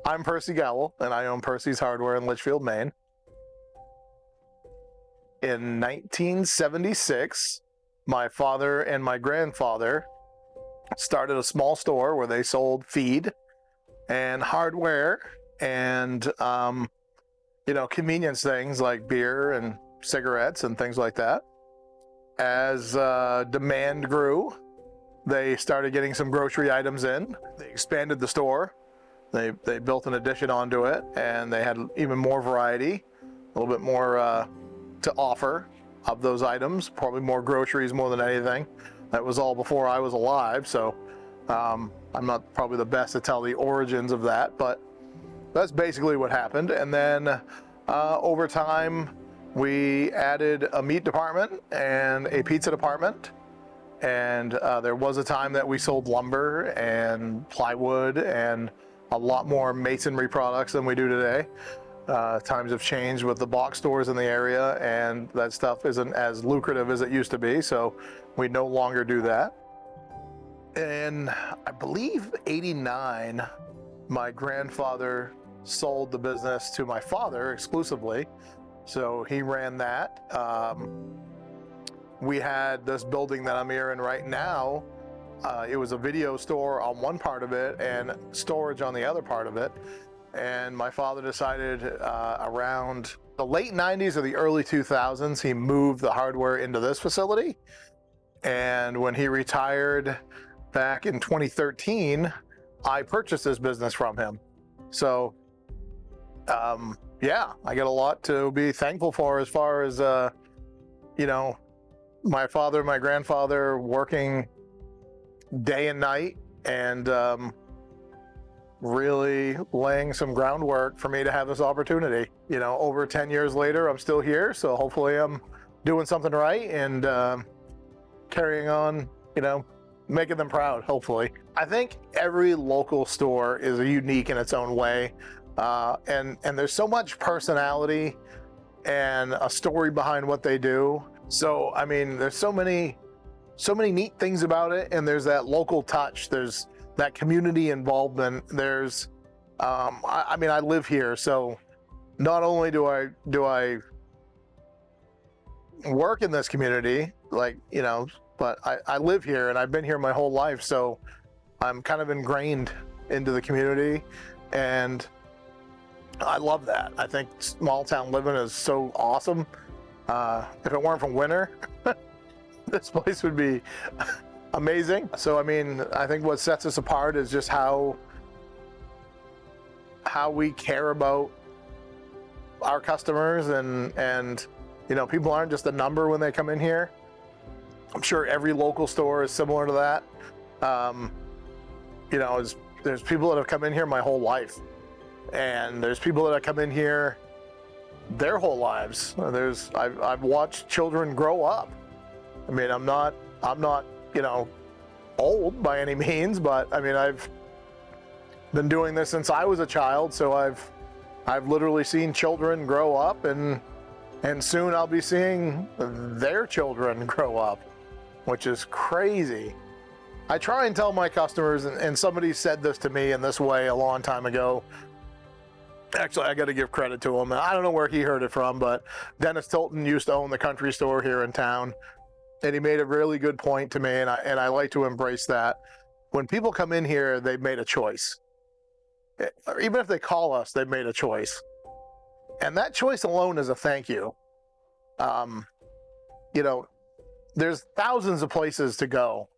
I'm Percy Gowell, and I own Percy's Hardware in Litchfield, Maine. In 1976, my father and my grandfather started a small store where they sold feed and hardware and, convenience things like beer and cigarettes and things like that. As demand grew, they started getting some grocery items in. They expanded the store. They built an addition onto it, and they had even more variety, a little bit more to offer of those items, probably more groceries more than anything. That was all before I was alive, so I'm not probably the best to tell the origins of that, but that's basically what happened. And then over time, we added a meat department and a pizza department. And there was a time that we sold lumber and plywood and a lot more masonry products than we do today. Times have changed with the box stores in the area, and that stuff isn't as lucrative as it used to be, so we no longer do that. In, I believe, '89, my grandfather sold the business to my father exclusively, so he ran that. We had this building that I'm here in right now. It was a video store on one part of it and storage on the other part of it. And my father decided around the late 90s or the early 2000s, he moved the hardware into this facility. And when he retired back in 2013, I purchased this business from him. So, yeah, I got a lot to be thankful for as far as, my father and my grandfather working day and night and really laying some groundwork for me to have this opportunity. Over 10 years later, I'm still here, so hopefully I'm doing something right and carrying on, making them proud, hopefully. I think every local store is unique in its own way, and there's so much personality and a story behind what they do. So, I mean, there's so many neat things about it, and there's that local touch, there's that community involvement, there's, I live here, so not only do I work in this community, but I live here, and I've been here my whole life, so I'm kind of ingrained into the community, and I love that. I think small town living is so awesome. If it weren't for winter, this place would be amazing. So, I think what sets us apart is just how we care about our customers and people aren't just a number when they come in here. I'm sure every local store is similar to that. There's people that have come in here my whole life, and there's people that have come in here their whole lives. I've watched children grow up. I'm not old by any means, but I've been doing this since I was a child, so I've literally seen children grow up, and soon I'll be seeing their children grow up, which is crazy. I try and tell my customers, and somebody said this to me in this way a long time ago. Actually, I got to give credit to him. I don't know where he heard it from, but Dennis Tilton used to own the country store here in town, and he made a really good point to me, and I like to embrace that. When people come in here, they've made a choice. Or even if they call us, they've made a choice. And that choice alone is a thank you. There's thousands of places to go.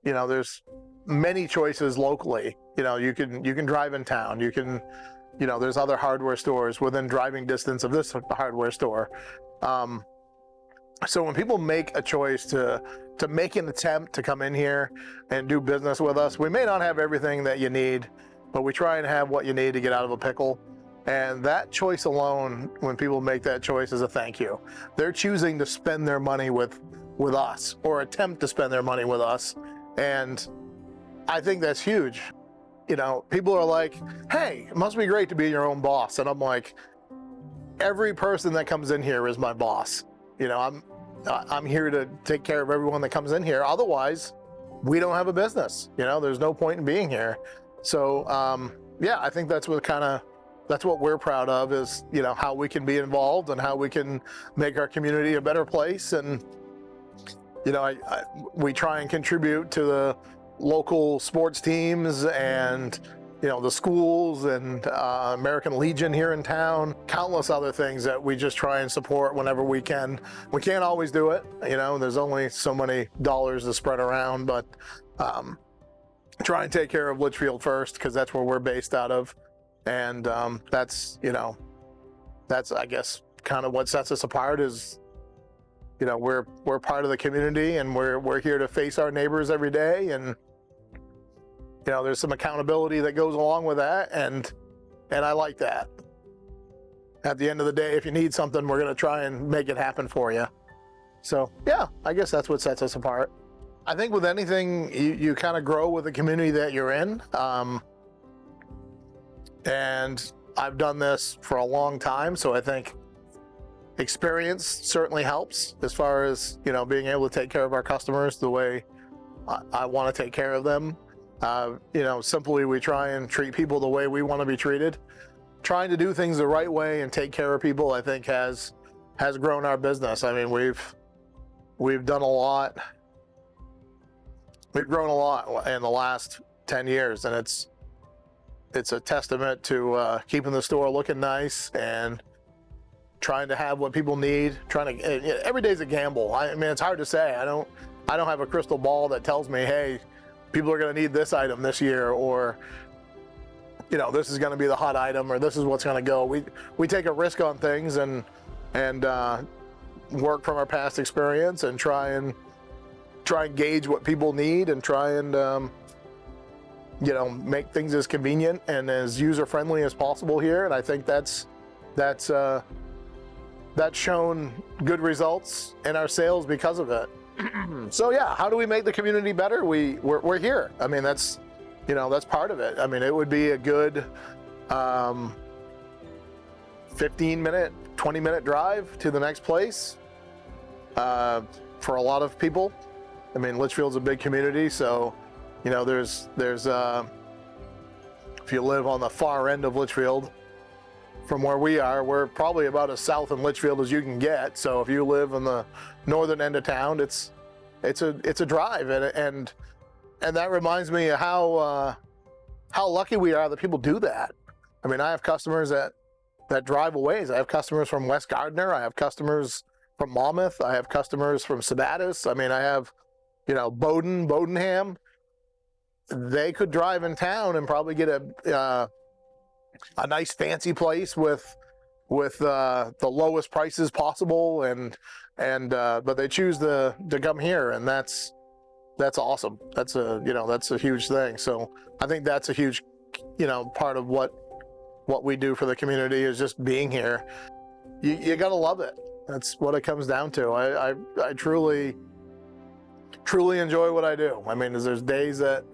There's many choices locally. You can drive in town. You can, there's other hardware stores within driving distance of this hardware store. So when people make a choice to make an attempt to come in here and do business with us, we may not have everything that you need, but we try and have what you need to get out of a pickle. And that choice alone, when people make that choice, is a thank you. They're choosing to spend their money with us, or attempt to spend their money with us. And I think that's huge. People are like, hey, it must be great to be your own boss. And I'm like, every person that comes in here is my boss. I'm here to take care of everyone that comes in here. Otherwise, we don't have a business. There's no point in being here. So yeah, I think that's what we're proud of, is, you know, how we can be involved and how we can make our community a better place. And, you know, we try and contribute to the local sports teams and, you know, the schools and American Legion here in town, countless other things that we just try and support whenever we can. We can't always do it, you know, there's only so many dollars to spread around, but try and take care of Litchfield first, because that's where we're based out of. And that's, you know, that's, I guess, kind of what sets us apart is, you know, we're part of the community, and we're here to face our neighbors every day. And, you know, there's some accountability that goes along with that, and I like that. At the end of the day, if you need something, we're going to try and make it happen for you. So yeah, I guess that's what sets us apart. I think with anything, you kind of grow with the community that you're in. And I've done this for a long time, so I think experience certainly helps as far as, you know, being able to take care of our customers the way I want to take care of them. You know, simply we try and treat people the way we want to be treated. Trying to do things the right way and take care of people, I think, has grown our business. I mean, we've done a lot. We've grown a lot in the last 10 years, and it's a testament to keeping the store looking nice and trying to have what people need. Every day's a gamble. I mean, it's hard to say. I don't have a crystal ball that tells me, hey, people are going to need this item this year, or, you know, this is going to be the hot item, or this is what's going to go. We take a risk on things and work from our past experience and try and gauge what people need and try and you know, make things as convenient and as user-friendly as possible here. And I think that's shown good results in our sales because of it. So yeah, how do we make the community better? We're here. I mean, that's, you know, that's part of it. I mean, it would be a good 15-minute, 20-minute drive to the next place for a lot of people. I mean, Litchfield's a big community, so, you know, there's if you live on the far end of Litchfield from where we are, we're probably about as south in Litchfield as you can get. So if you live in the northern end of town, it's a drive, and that reminds me of how lucky we are that people do that. I mean, I have customers that drive a ways. I have customers from West Gardner. I have customers from Monmouth. I have customers from Sabattis. I mean, I have, you know, Bodenham. They could drive in town and probably get a nice fancy place with the lowest prices possible, but they choose to come here, and that's awesome. That's a huge thing. So I think that's a huge, you know, part of what we do for the community is just being here. You gotta love it. That's what it comes down to. I truly enjoy what I do. I mean, there's days that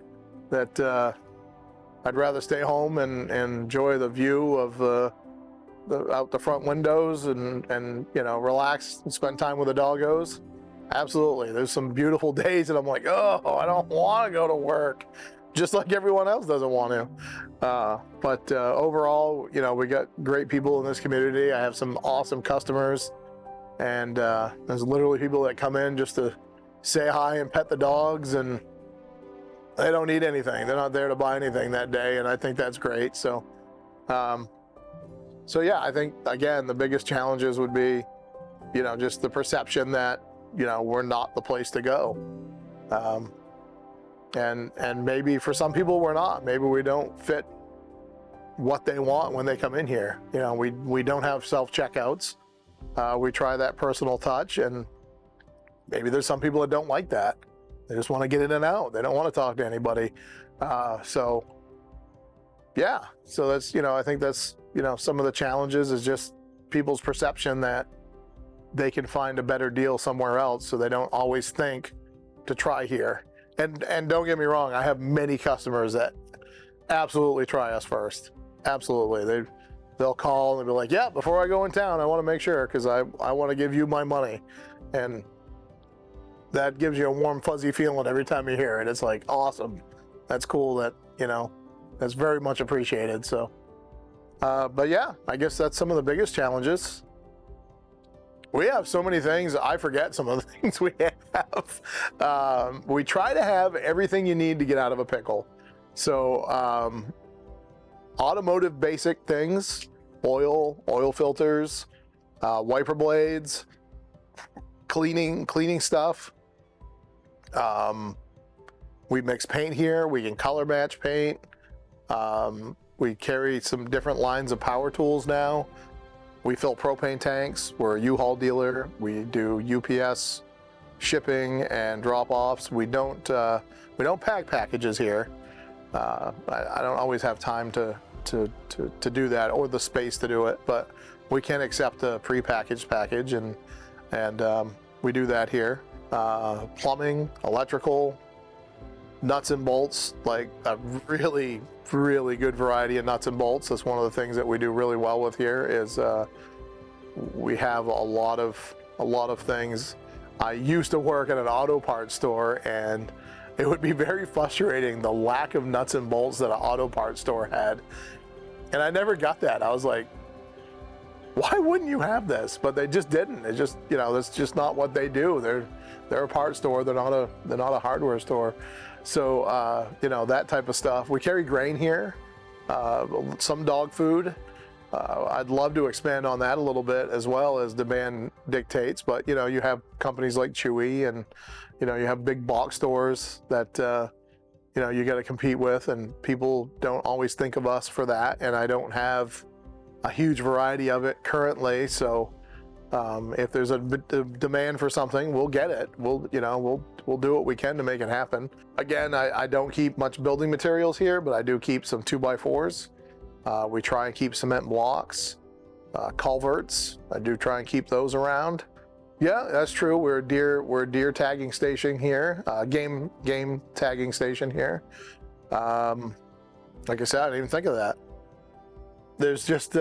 I'd rather stay home and enjoy the view of out the front windows and you know, relax and spend time with the doggos. Absolutely. There's some beautiful days that I'm like, oh, I don't want to go to work, just like everyone else doesn't want to. But overall, you know, we got great people in this community. I have some awesome customers, and there's literally people that come in just to say hi and pet the dogs, and they don't need anything. They're not there to buy anything that day, and I think that's great. So, so yeah, I think, again, the biggest challenges would be, you know, just the perception that, you know, we're not the place to go. And maybe for some people we're not. Maybe we don't fit what they want when they come in here. You know, we don't have self-checkouts. We try that personal touch, and maybe there's some people that don't like that. They just want to get in and out. They don't want to talk to anybody. So yeah, so that's, you know, I think that's, you know, some of the challenges is just people's perception that they can find a better deal somewhere else, so they don't always think to try here. And don't get me wrong, I have many customers that absolutely try us first. Absolutely. They'll call and be like, yeah, before I go in town, I want to make sure, because I want to give you my money. And that gives you a warm, fuzzy feeling every time you hear it. It's like, awesome. That's cool that, you know, That's very much appreciated. So, but yeah, I guess that's some of the biggest challenges. We have so many things, I forget some of the things we have. We try to have everything you need to get out of a pickle. So, automotive basic things, oil filters, wiper blades, cleaning stuff. We mix paint here. We can color match paint. We carry some different lines of power tools now. We fill propane tanks. We're a U-Haul dealer. We do UPS shipping and drop-offs. We don't pack packages here. I don't always have time to do that or the space to do it, but we can accept a pre-packaged package, and we do that here. Plumbing, electrical, nuts and bolts, like a really good variety of nuts and bolts. That's one of the things that we do really well with here is we have a lot of things. I used to work at an auto parts store, and it would be very frustrating, the lack of nuts and bolts that an auto parts store had. And I never got that. I was like, why wouldn't you have this? But they just didn't. It's just, that's just not what they do. They're a parts store. They're not a hardware store. So, that type of stuff. We carry grain here, some dog food. I'd love to expand on that a little bit as well as demand dictates. But, you have companies like Chewy, and, you have big box stores that, you got to compete with, and people don't always think of us for that. And I don't have a huge variety of it currently. So, if there's a demand for something, we'll get it. We'll do what we can to make it happen. Again, I don't keep much building materials here, but I do keep some 2x4s. We try and keep cement blocks, culverts. I do try and keep those around. Yeah, that's true. We're a deer tagging station here, game tagging station here. Like I said, I didn't even think of that. There's just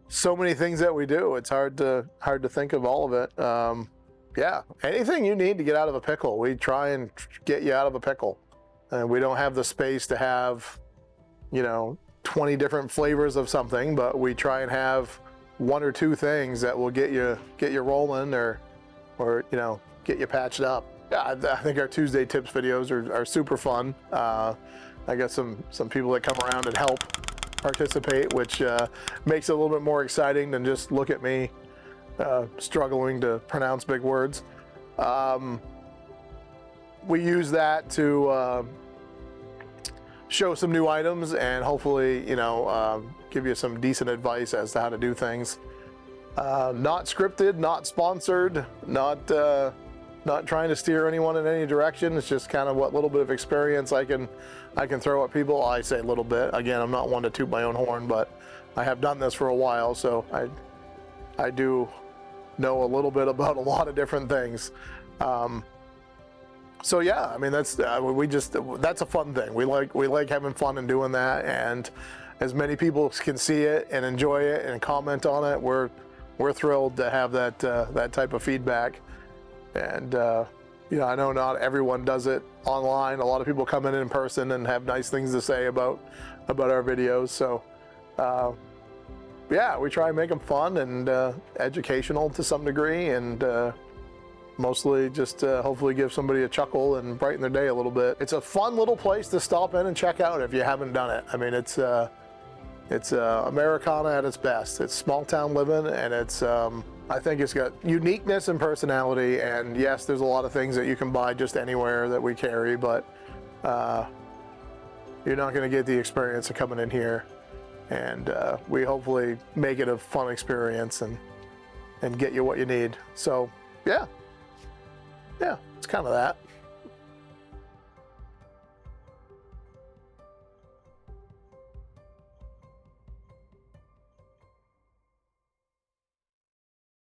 so many things that we do. It's hard to think of all of it. Yeah, anything you need to get out of a pickle, we try and get you out of a pickle. And we don't have the space to have, 20 different flavors of something, but we try and have one or two things that will get you rolling or get you patched up. Yeah, I think our Tuesday tips videos are super fun. I got some people that come around and help participate, which makes it a little bit more exciting than just look at me struggling to pronounce big words. We use that to show some new items and hopefully, give you some decent advice as to how to do things. Not scripted, not sponsored, not trying to steer anyone in any direction. It's just kind of what little bit of experience I can throw at people. I say a little bit. Again, I'm not one to toot my own horn, but I have done this for a while, so I do know a little bit about a lot of different things. So yeah, I mean that's a fun thing. We like having fun and doing that, and as many people can see it and enjoy it and comment on it, we're thrilled to have that type of feedback. And I know not everyone does it online. A lot of people come in person and have nice things to say about our videos. So yeah, we try and make them fun and educational to some degree, and mostly just hopefully give somebody a chuckle and brighten their day a little bit. It's a fun little place to stop in and check out if you haven't done it. I mean, it's Americana at its best. It's small town living, and it's I think it's got uniqueness and personality. And yes, there's a lot of things that you can buy just anywhere that we carry, but you're not going to get the experience of coming in here. And we hopefully make it a fun experience and get you what you need. So yeah, it's kind of that.